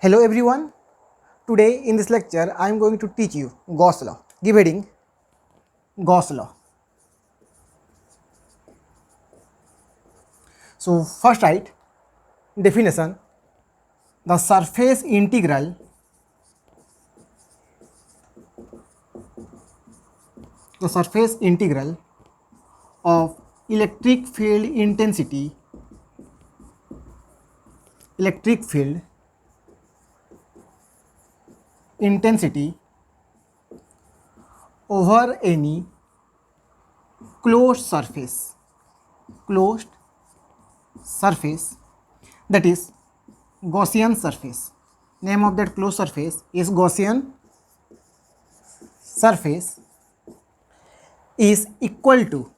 Hello everyone. Today in this lecture I am going to teach you Gauss law. Give heading Gauss law. So first write definition. The surface integral of electric field intensity over any closed surface that is Gaussian surface. Name of that closed surface is Gaussian surface is equal to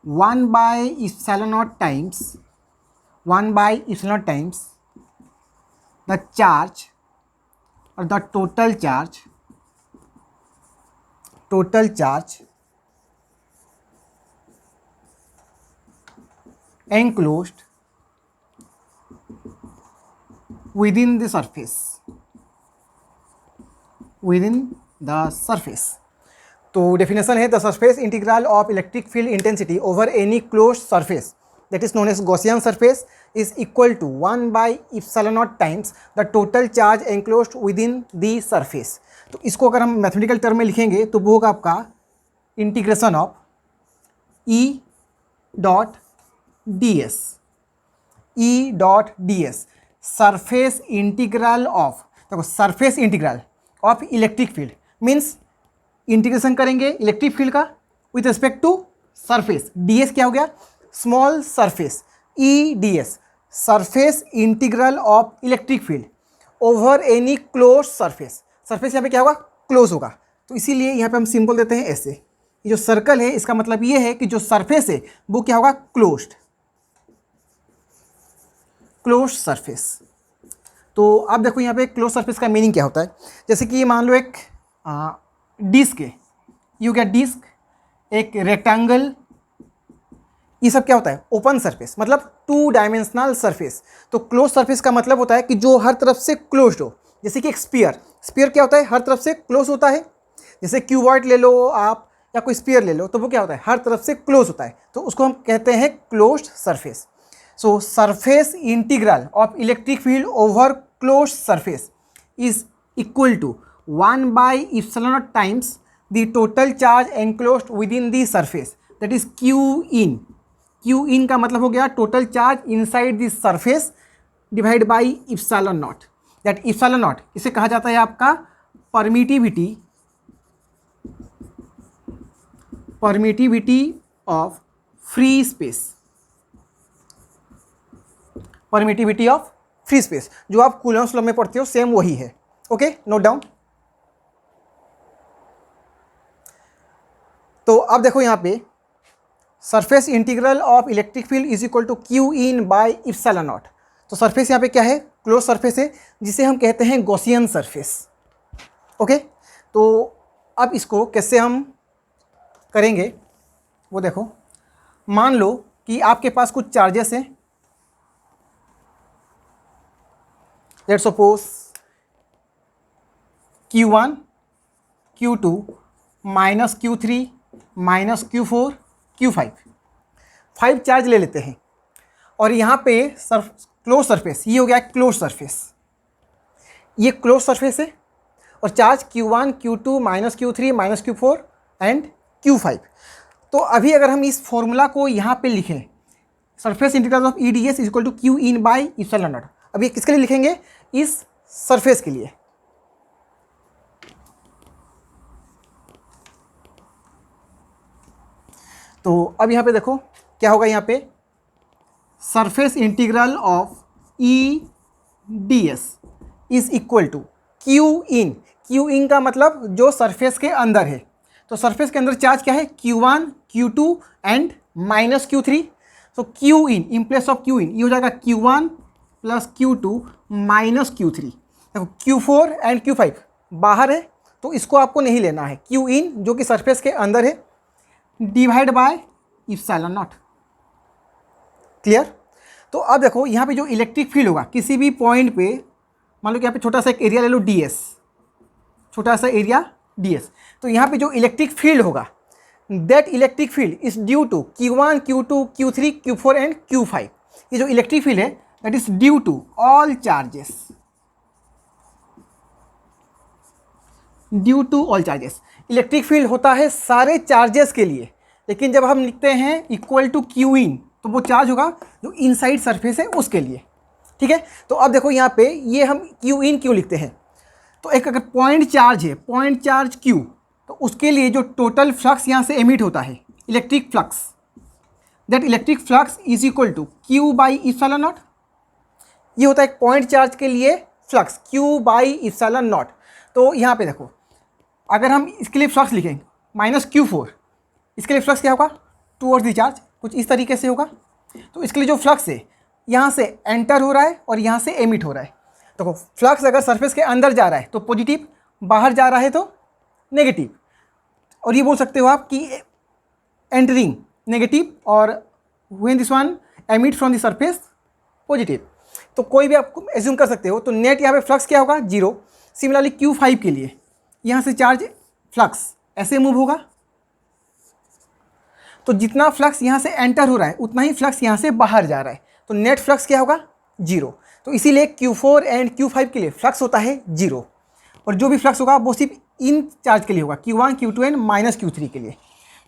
1 by epsilon naught times the charge or the total charge enclosed within the surface. तो definition है the surface integral of electric field intensity over any closed surface that is known as Gaussian surface is equal to 1 by epsilon naught times the total charge enclosed within the surface. तो इसको अगर हम mathematical term में लिखेंगे तो वो होगा आपका integration of E dot D S surface integral of, देखो surface integral of electric field means integration करेंगे इलेक्ट्रिक फील्ड का with respect to surface. DS क्या हो गया? Small surface. E D S surface integral of electric field over any close surface. Surface यहाँ पे क्या होगा? क्लोज होगा. तो इसीलिए यहाँ पे हम सिंबल देते हैं ऐसे. ये जो सर्कल है इसका मतलब ये है कि जो सरफेस है वो क्या होगा? Closed surface. तो आप देखो यहाँ पे क्लोज सरफेस का मीनिंग क्या होता है. जैसे कि मान लो एक डिस्क है, यू क्या डिस्क, एक रेक्टेंगल, ये सब क्या होता है? ओपन सरफेस, मतलब टू डायमेंशनल सरफेस. तो क्लोज सरफेस का मतलब होता है कि जो हर तरफ से क्लोज्ड हो. जैसे कि एक स्फीयर क्या होता है? हर तरफ से क्लोज होता है. जैसे क्यूबॉइड ले लो आप या कोई स्फीयर ले लो तो वो क्या होता है? हर तरफ से क्लोज होता है. तो उसको हम कहते हैं closed surface. So surface integral of electric field over closed surface is equal to 1 by epsilon naught times the total charge enclosed within the surface, that is q in. q in का मतलब हो गया total charge inside the surface divided by epsilon naught. that epsilon naught इसे कहा जाता है आपका permittivity of free space. जो आप कूलम्स लॉ में पढ़ते हो सेम वही है. Okay, note down. तो अब देखो यहाँ पे surface integral of electric field is equal to Q in by epsilon naught. तो सरफेस यहाँ पे क्या है? क्लोज सरफेस है जिसे हम कहते हैं गॉसियन सरफेस. ओके, तो अब इसको कैसे हम करेंगे वो देखो. मान लो कि आपके पास कुछ चार्जेस हैं. Let's suppose Q1, Q2 minus Q3 minus Q4 Q5 5 charge ले लेते हैं. और यहाँ पे क्लोज सरफेस ये हो गया क्लोज सरफेस. ये क्लोज सरफेस है और charge Q1 Q2 minus Q3 minus Q4 and Q5. तो अभी अगर हम इस फॉर्मूला को यहाँ पे लिखें, surface integral of E D S is equal to Q in by epsilon naught. अभी किसके लिए लिखेंगे? इस सरफेस के लिए. तो अब यहाँ पे देखो क्या होगा. यहाँ पे surface integral of E D S is equal to Q in. Q in का मतलब जो सरफेस के अंदर है. तो सरफेस के अंदर चार्ज क्या है? Q1 Q2 and minus Q3. तो Q in place of Q in ये हो जाएगा Q1 plus Q2 minus Q3. देखो Q4 एंड Q5 बाहर है तो इसको आपको नहीं लेना है. क्यू इन जो कि सरफेस के अंदर है divide by epsilon not. Clear? तो अब देखो यहाँ पे जो इलेक्ट्रिक फील्ड होगा किसी भी पॉइंट पे, मान लो कि यहाँ पे छोटा सा एक एरिया ले लो ds, छोटा सा एरिया ds, तो यहाँ पे जो इलेक्ट्रिक फील्ड होगा that electric field is due to Q1, Q2, Q3, Q4 and Q5। ये जो इलेक्ट्रिक फील्ड है that is due to all charges, due to all charges. Electric field होता है सारे चार्जेस के लिए, लेकिन जब हम लिखते हैं इक्वल टू क्यू इन तो वो चार्ज होगा जो इनसाइड सरफेस है उसके लिए, ठीक है। तो अब देखो यहाँ पे ये हम क्यू इन क्यों लिखते हैं, तो एक अगर पॉइंट चार्ज है, पॉइंट चार्ज क्यू, तो उसके लिए जो टोटल फ्लक्स यहाँ से एमिट होता है electric flux, that electric flux is equal to Q by epsilon naught. ये होता है एक पॉइंट चार्ज के लिए flux Q by epsilon naught. तो यहाँ पे देखो अगर हम इसके लिए फ्लक्स लिखेंगे -Q4, इसके लिए फ्लक्स क्या होगा टुवर्ड्स द चार्ज, कुछ इस तरीके से होगा। तो इसके लिए जो फ्लक्स है यहाँ से एंटर हो रहा है और यहाँ से एमिट हो रहा है। तो फ्लक्स अगर सरफेस के अंदर जा रहा है तो पॉजिटिव, बाहर जा रहा है तो नेगेटिव, और ये बोल सकते हो आप कि एंटरिंग नेगेटिव और when this one emit from the surface positive. तो कोई भी आप एज्यूम कर सकते हो। तो नेट यहाँ पे फ्लक्स क्या होगा 0। सिमिलरली Q5 के लिए यहाँ से चार्ज फ्लक्स ऐसे मूव होगा, तो जितना फ्लक्स यहाँ से एंटर हो रहा है उतना ही फ्लक्स यहाँ से बाहर जा रहा है, तो नेट फ्लक्स क्या होगा 0। तो इसीलिए Q4 एंड Q5 के लिए फ्लक्स होता है 0, और जो भी फ्लक्स होगा वो सिर्फ इन चार्ज के लिए होगा Q1, Q2 एंड -Q3 के लिए।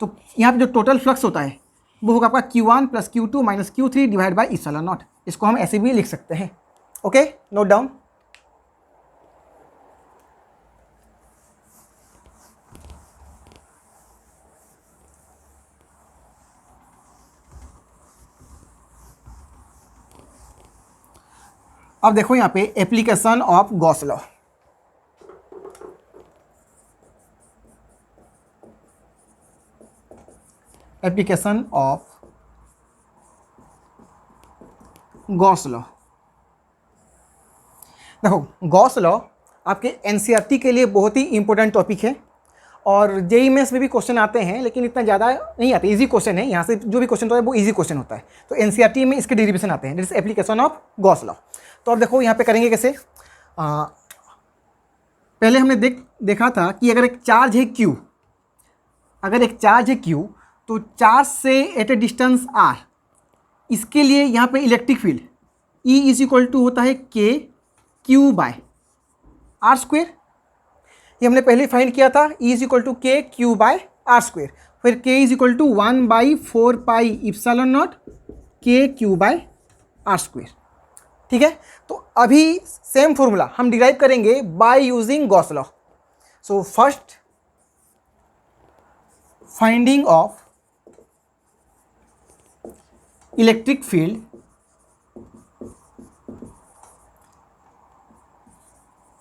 तो यहाँ पे जो टोटल फ्लक्स होता है वो होगा आपका Q1 + Q2 - Q3 divide by epsilon not. इसको हम ऐसे भी लिख सकते हैं। Okay, note down. अब देखो यहाँ पे application of Gauss law. Application of Gauss law. देखो गॉस लॉ आपके एनसीईआरटी के लिए बहुत ही इंपॉर्टेंट टॉपिक है, और जेईई मेंस में भी क्वेश्चन आते हैं लेकिन इतना ज़्यादा नहीं आते, इजी क्वेश्चन है। यहाँ से जो भी क्वेश्चन होता है वो इजी क्वेश्चन होता है। तो एनसीईआरटी में इसके डेरिवेशन आते हैं, this application of Gauss law. तो अब देखो यहाँ पे करेंगे कैसे। पहले हमने देखा था कि अगर एक चार्ज है Q, अगर एक चार्ज है Q तो चार्ज से एट ए डिस्टेंस R, इसके लिए यहाँ पे electric field E is equal to होता है KQ/R²। ये हमने पहले फाइंड किया था, E is equal to KQ/R²। फिर K is equal to 1/4π epsilon naught KQ/R²। ठीक है। तो अभी सेम फॉर्मूला हम डिराइव करेंगे by using Gauss law. So first finding of electric field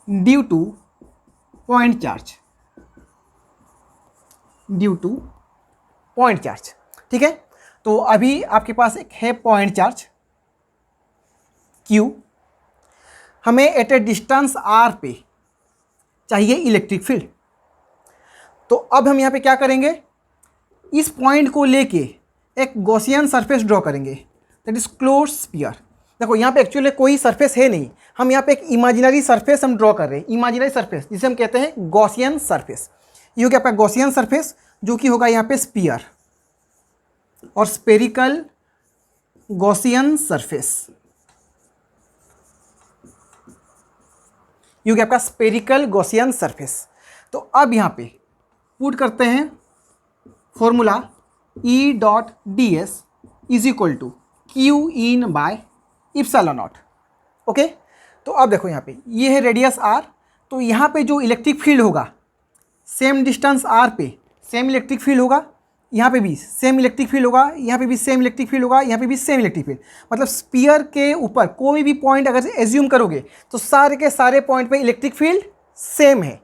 due to point charge, due to point charge. ठीक है। तो अभी आपके पास एक है पॉइंट चार्ज Q, हमें एट ए डिस्टेंस R पे चाहिए इलेक्ट्रिक फील्ड। तो अब हम यहाँ पे क्या करेंगे, इस पॉइंट को लेके एक गॉसियन सरफेस ड्रॉ करेंगे, दैट इज क्लोज स्फीयर। देखो यहाँ पे एक्चुअली कोई सरफेस है नहीं, हम यहाँ पे एक इमेजिनरी सरफेस हम ड्रॉ कर रहे हैं, इमेजिनरी सरफेस जिसे हम कहते हैं गॉसियन सरफेस। ये हो गया आपका गॉसियन सरफेस, जो कि होगा यहाँ पे स्फीयर और स्पेरिकल गॉसियन सरफेस। ये हो गया आपका स्पेरिकल गॉसियन सरफेस। तो अब यहाँ पे पुट करते हैं formula E.ds is equal to Q/इप्सिलॉन नॉट। ओके। तो अब देखो यहाँ पे ये है रेडियस R, तो यहाँ पे जो इलेक्ट्रिक फील्ड होगा सेम डिस्टेंस R पे सेम इलेक्ट्रिक फील्ड होगा, यहाँ पे भी सेम इलेक्ट्रिक फील्ड होगा, यहाँ पे भी सेम इलेक्ट्रिक फील्ड होगा, यहाँ पे भी सेम इलेक्ट्रिक फील्ड। मतलब स्फीयर के ऊपर कोई भी पॉइंट अगर एज्यूम करोगे तो सारे के सारे पॉइंट पे इलेक्ट्रिक फील्ड सेम है।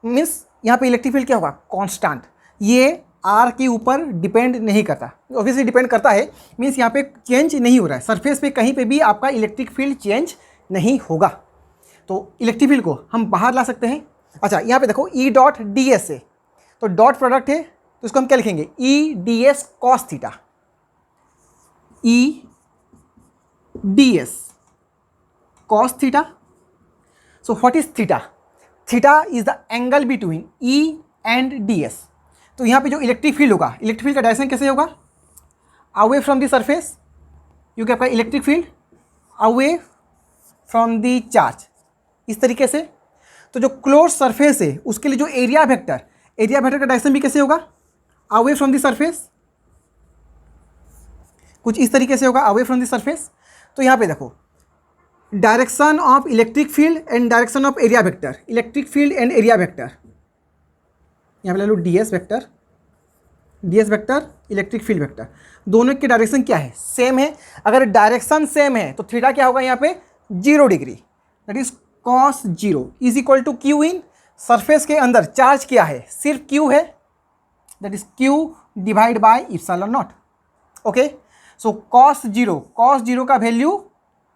मीन्स यहाँ पे इलेक्ट्रिक फील्ड क्या होगा कांस्टेंट, ये R के ऊपर डिपेंड नहीं करता। ऑब्वियसली डिपेंड करता है, मीन्स यहाँ पे चेंज नहीं हो रहा है, सरफेस पे कहीं पे भी आपका इलेक्ट्रिक फील्ड चेंज नहीं होगा। तो इलेक्ट्रिक फील्ड को हम बाहर ला सकते हैं। अच्छा यहाँ पे देखो E.ds है, तो डॉट प्रोडक्ट है, तो इसको हम क्या लिखेंगे E ds cos theta, E ds cos theta. So what is theta? Theta is the angle between E and ds. तो यहाँ पे जो इलेक्ट्रिक फील्ड होगा, इलेक्ट्रिक फील्ड का डायरेक्शन कैसे होगा? Away from the surface, you क्या आपका electric field away from the charge, इस तरीके से। तो जो क्लोज सरफेस है उसके लिए जो एरिया वेक्टर का डायरेक्शन भी कैसे होगा? अवे फ्रॉम द सरफेस, कुछ इस तरीके से होगा, अवे फ्रॉम द सरफेस। तो यहाँ पे देखो direction of electric field and direction of area vector, electric field and area vector, यहाँ पे ले लो ds vector electric field vector, दोनों के डायरेक्शन क्या है? सेम है। अगर डायरेक्शन सेम है तो थीटा क्या होगा यहाँ पे? 0 degree, that is cos 0 is equal to Q in. Surface के अंदर चार्ज क्या है? सिर्फ क्यू है, that is Q divide by epsilon naught. Okay, so cos 0 का value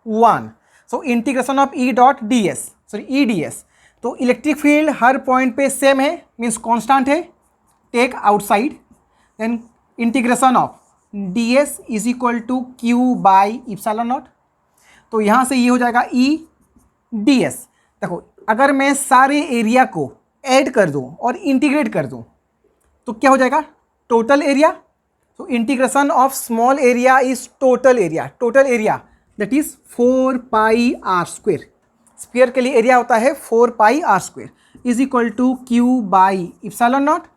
1। So integration of E dot D S, sorry E D S. तो electric field हर point पे सेम है, मीन्स कांस्टेंट है, take outside, then integration of D S is equal to Q by epsilon naught. तो यहाँ से ये हो जाएगा ई डी एस। देखो अगर मैं सारे एरिया को ऐड कर दूँ और इंटीग्रेट कर दूँ तो क्या हो जाएगा? Total area. तो integration of small area is total area that is 4 pi R square. Sphere के लिए एरिया होता है 4 pi R square is equal to Q by epsilon naught.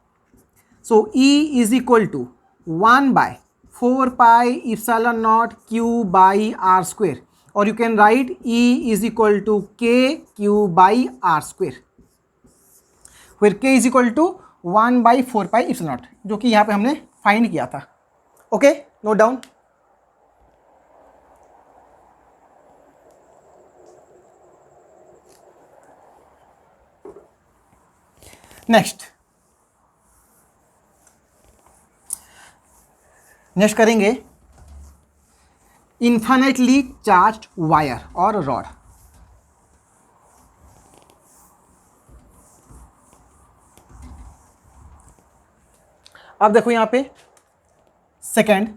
So E is equal to 1 by 4 pi epsilon naught Q by R square, और you can write E is equal to K Q by R square, where K is equal to 1 by 4 pi epsilon naught, जो कि यहाँ पे हमने find किया था। Okay, note down. Next करेंगे infinitely charged wire और रॉड। अब देखो यहाँ पे second,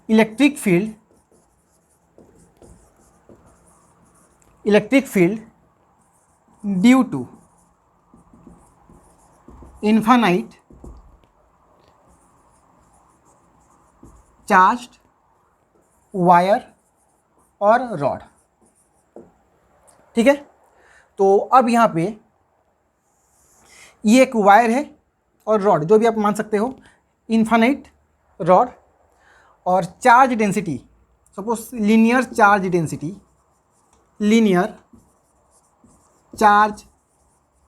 electric field due to infinite charged wire और रॉड। ठीक है, तो अब यहाँ पे ये एक वायर है और रॉड, जो भी आप मान सकते हो, इन्फाइनाइट रॉड, और charge density, suppose linear charge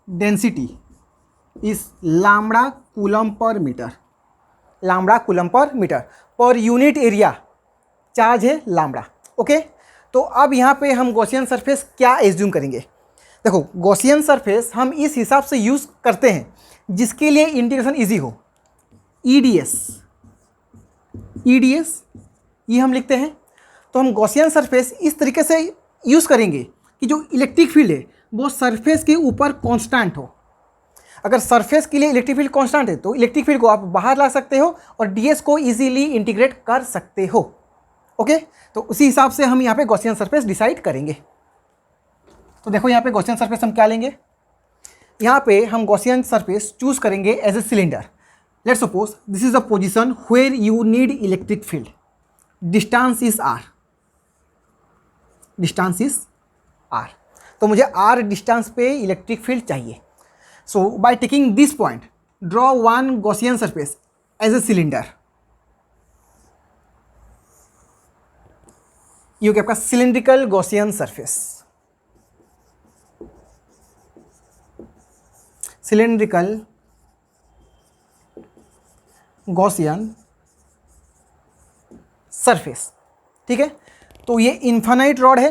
density is lambda coulomb per metre, per unit area charge है लैम्बडा। ओके, तो अब यहाँ पे हम गॉसियन सरफेस क्या एज्यूम करेंगे? देखो गॉसियन सरफेस हम इस हिसाब से यूज़ करते हैं जिसके लिए इंटीग्रेशन इजी हो। ईडीएस ये हम लिखते हैं। तो हम गॉसियन सरफेस इस तरीके से यूज़ करेंगे कि जो इलेक्ट्रिक फील्ड है वो सरफेस के ऊपर कांस्टेंट हो। अगर सरफेस के लिए इलेक्ट्रिक फील्ड कांस्टेंट है तो इलेक्ट्रिक फील्ड को आप बाहर ला सकते हो और डीएस को इजीली इंटीग्रेट कर सकते हो। ओके, तो उसी हिसाब से हम यहाँ पे गॉसियन सरफेस डिसाइड करेंगे। तो देखो यहाँ पे गॉसियन सरफेस हम क्या लेंगे? यहाँ पे हम गॉसियन सरफेस चूज करेंगे as a cylinder. Let's suppose this is the position where you need electric field, distance is R, तो मुझे आर डिस्टेंस पे इलेक्ट्रिक फील्ड चाहिए। So by taking this point draw one Gaussian surface as a cylinder. ये हो गया आपका cylindrical Gaussian surface, cylindrical Gaussian surface. ठीक है, तो ये इन्फाइनाइट रॉड है,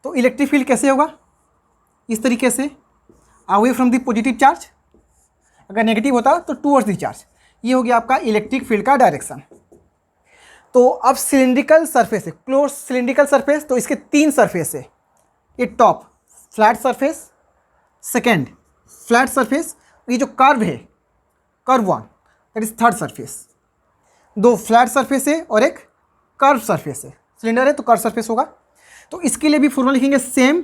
तो इलेक्ट्रिक फील्ड कैसे होगा? इस तरीके से, away from the positive charge, अगर नेगेटिव होता तो टूवर्ड्स द चार्ज। ये हो गया आपका इलेक्ट्रिक फील्ड का डायरेक्शन। तो अब सिलेंड्रिकल सरफेस है, क्लोज सिलेंड्रिकल सरफेस, तो इसके 3 सरफेस है। ये top flat surface, second flat surface, ये जो कर्व है curve 1 that is third surface. 2 flat surface है और एक कर्व सरफेस है, सिलेंडर है तो कर्व सरफेस होगा। तो इसके लिए भी फॉर्मूला लिखेंगे same,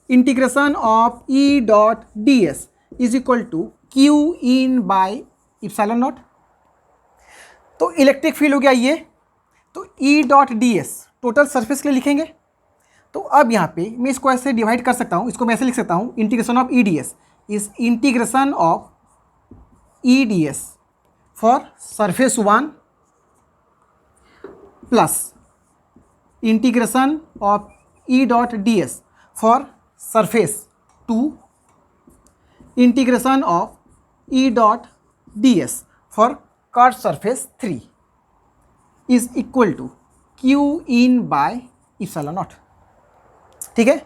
integration of E dot D S is equal to Q in by epsilon naught. तो इलेक्ट्रिक फील्ड हो गया ये, तो E dot D S total surface के लिए लिखेंगे। तो अब यहाँ पे मैं इसको ऐसे डिवाइड कर सकता हूँ, इसको मैं ऐसे लिख सकता हूँ, integration of E D S is integration of E D S for surface 1 plus integration of E dot D S for surface 2 integration of E dot D S for curve surface 3 is equal to Q in by epsilon naught. ठीक है,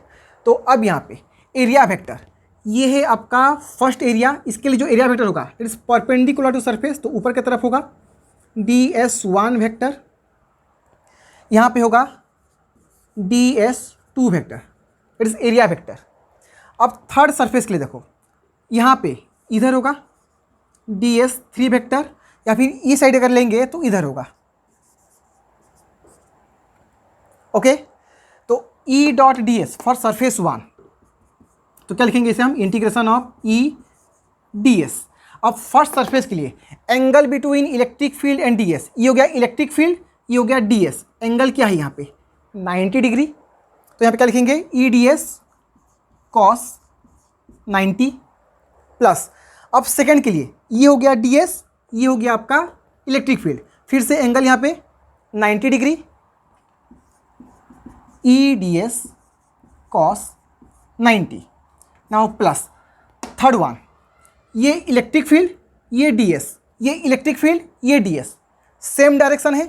तो अब यहाँ पे area vector ये है आपका first area, इसके लिए जो एरिया वेक्टर होगा it is perpendicular to surface, तो ऊपर की तरफ होगा ds1 वेक्टर, यहाँ पे होगा ds2 vector, it is area vector. अब थर्ड सरफेस के लिए देखो, यहाँ पे इधर होगा ds3 वेक्टर, या फिर इस साइड अगर लेंगे तो इधर होगा। ओके, तो E dot D S for surface 1, तो क्या लिखेंगे इसे हम, integration of E D S. अब फर्स्ट सरफेस के लिए angle between electric field and D S, ये हो गया इलेक्ट्रिक फील्ड, ये हो गया डी एस, एंगल क्या है यहाँ पे 90 डिग्री, तो यहाँ पे क्या लिखेंगे ई डी एस कॉस 90 प्लस, अब सेकंड के लिए ये हो गया डी एस, ये हो गया आपका इलेक्ट्रिक फील्ड, फिर से एंगल यहाँ पे 90 डिग्री, ई D S cos 90, now plus third one, ये इलेक्ट्रिक फील्ड, ये डी एस, ये इलेक्ट्रिक फील्ड, ये डी एस, सेम डायरेक्शन है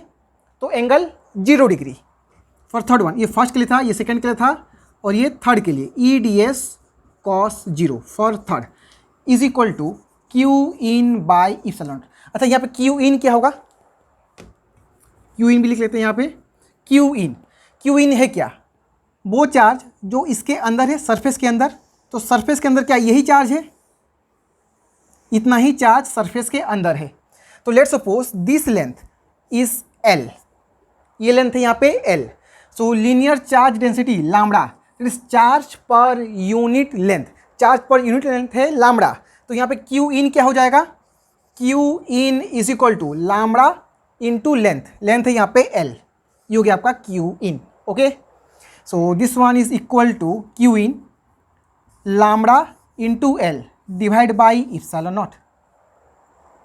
तो angle 0 degree for third one. ये फर्स्ट के लिए था, ये सेकंड के लिए था, और ये थर्ड के लिए E D S cos 0 for third is equal to Q in by epsilon. अच्छा, यहाँ पे क्यू इन क्या होगा, क्यू इन भी लिख लेते हैं यहाँ पे, क्यू इन है क्या, वो चार्ज जो इसके अंदर है सरफेस के अंदर, तो सरफेस के अंदर क्या यही चार्ज है, इतना ही चार्ज सरफेस के अंदर है। तो let's suppose this length is L, ये लेंथ है यहाँ पे L, so linear charge density lambda, it is charge per unit length, charge per unit length है लैम्बडा, तो यहाँ पे क्यू इन क्या हो जाएगा, Q in is equal to lambda into length, length है यहाँ पे एल, ये हो गया आपका Q in. Okay, so this one is equal to Q in lambda into L divide by epsilon not.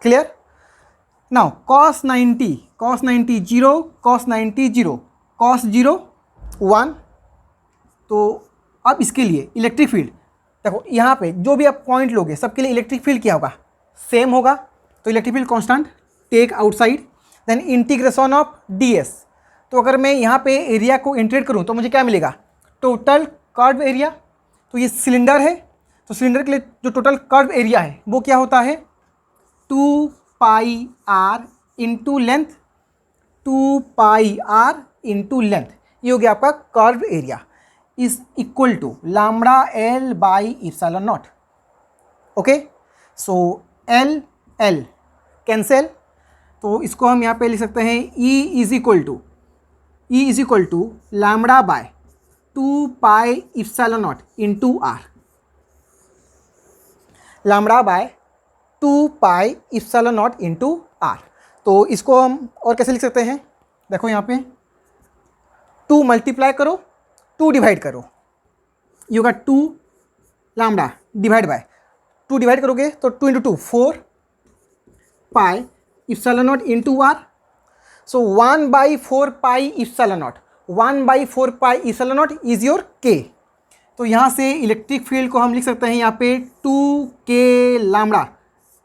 Clear? Now cos 90 0, cos 90 0, cos 0 1। तो अब इसके लिए इलेक्ट्रिक फील्ड देखो, यहाँ पे जो भी आप पॉइंट लोगे सबके लिए इलेक्ट्रिक फील्ड क्या होगा, सेम होगा, तो electric field constant take outside, then integration of ds। तो अगर मैं यहाँ पे एरिया को इंटीग्रेट करूँ तो मुझे क्या मिलेगा, टोटल कर्व एरिया। तो ये सिलेंडर है, तो सिलेंडर के लिए जो टोटल कर्व एरिया है वो क्या होता है 2 pi R into length, 2 pi R into length, ये हो गया आपका curve area is equal to lambda L by epsilon naught. Okay, so L L cancel, तो इसको हम यहाँ पे लिख सकते हैं E is equal to lambda by 2 pi epsilon naught into R, lambda by 2 pi epsilon naught into R. तो इसको हम और कैसे लिख सकते हैं, देखो यहाँ पे 2 मल्टीप्लाई करो, 2 डिवाइड करो, ये होगा 2 लैम्बडा डिवाइड बाय 2 डिवाइड करोगे तो 2 into 2 4 pi epsilon naught into R. So 1/4 pi epsilon naught, 1/4 pi epsilon naught is your K. तो यहाँ से इलेक्ट्रिक फील्ड को हम लिख सकते हैं यहाँ पे 2k lambda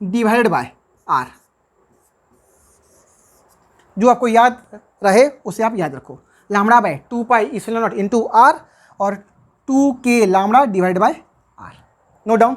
divided by are, जो आपको याद रहे उसे आप याद रखो, lambda by 2 pi epsilon naught into R और 2k lambda divide by R. Note down.